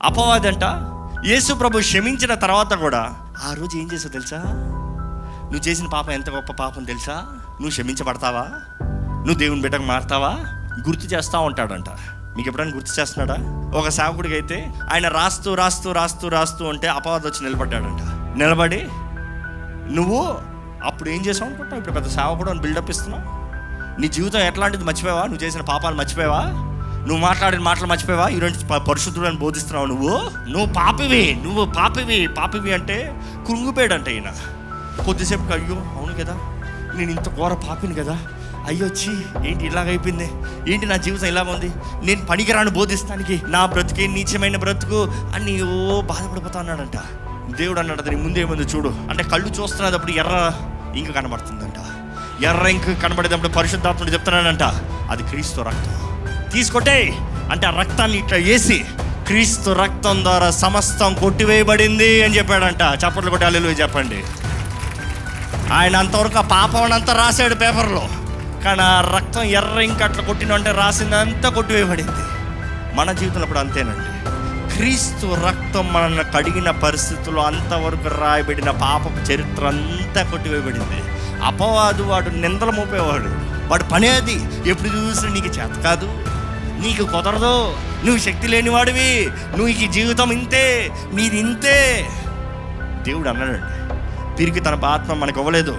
అపవాది అంట యేసు ప్రభు క్షమించిన తర్వాత కూడా ఆ రోజు ఏం చేసావు తెలుసా? నువ్వు చేసిన పాపం ఎంత గొప్ప పాపం తెలుసా? నువ్వు క్షమించబడతావా? నువ్వు దేవుని బిడ్డకు మారుతావా? గుర్తు చేస్తూ ఉంటాడంట. మీకు ఎప్పుడైనా గుర్తు చేస్తున్నాడా? ఒక సేవకుడికి అయితే ఆయన రాస్తూ రాస్తూ రాస్తూ రాస్తూ ఉంటే అపవాది వచ్చి నిలబడ్డాడంట. నిలబడి నువ్వు అప్పుడు ఏం చేసావు అనుకుంటావు? ఇప్పుడు పెద్ద సేవకుడు అని బిల్డప్ ఇస్తున్నావు. నీ జీవితం ఎట్లాంటిది మర్చిపోయావా? నువ్వు చేసిన పాపాలు మర్చిపోయావా? నువ్వు మాట్లాడిన మాటలు మర్చిపోయావా? ఈరోజు పరిశుద్ధుడు అని బోధిస్తున్నావు. నువ్వు పాపివి అంటే కృంగిపోయాడంట ఈయన. కొద్దిసేపు అయ్యో అవును కదా, నేను ఇంత ఘోర పాపిని కదా, అయ్యో వచ్చి ఏంటి ఇలాగైపోయింది, ఏంటి నా జీవితం ఇలాగ ఉంది, నేను పనికిరాను బోధిస్తానికి, నా బ్రతుకే నీచమైన బ్రతుకు అని బాధపడిపోతా అన్నాడంట. దేవుడు అన్నాడు నీ ముందేముంది చూడు అంటే కళ్ళు చూస్తున్నప్పుడు ఎర్ర ఇంక కనబడుతుందంట. ఎర్ర ఇంక కనబడేటప్పుడు పరిశుద్ధాత్ముడు చెప్తున్నాడంట అది క్రీస్తు రక్తం తీసుకొట్టే అంటే ఆ రక్తాన్ని ఇట్లా వేసి క్రీస్తు రక్తం ద్వారా సమస్తం కొట్టివేయబడింది అని చెప్పాడంట. చప్పట్లు కొట్టి హల్లెలూయా చెప్పండి. ఆయన అంతవరకు ఆ పాపం అంతా రాశాడు పేపర్లో, కానీ ఆ రక్తం ఎర్ర ఇంక అట్లా కొట్టినంటే రాసిందంతా కొట్టివేయబడింది. మన జీవితంలో కూడా అంతేనండి. క్రీస్తు రక్తం మనల్ని కడిగిన పరిస్థితుల్లో అంతవరకు రాయబడిన పాపపు చరిత్ర అంతా కొట్టివేయబడింది. అపవాదు వాడు నిందలు మోపేవాడు, వాడు పనే అది. ఎప్పుడు చూసినా నీకు చేత కాదు, నీకు కుదరదు, నువ్వు శక్తి లేనివాడివి, నువ్వు ఈ జీవితం ఇంతే, నీది ఇంతే. దేవుడు అన్నాడండి తిరిగి తన ఆత్మ మనకు ఇవ్వలేదు,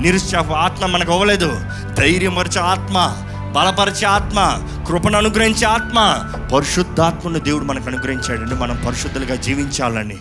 నిరుత్సాహ ఆత్మ మనకు ఇవ్వలేదు, ధైర్యపరిచే ఆత్మ, బలపరిచే ఆత్మ, కృపను అనుగ్రహించే ఆత్మ, పరిశుద్ధాత్మను దేవుడు మనకు అనుగ్రహించాడండి మనం పరిశుద్ధులుగా జీవించాలని.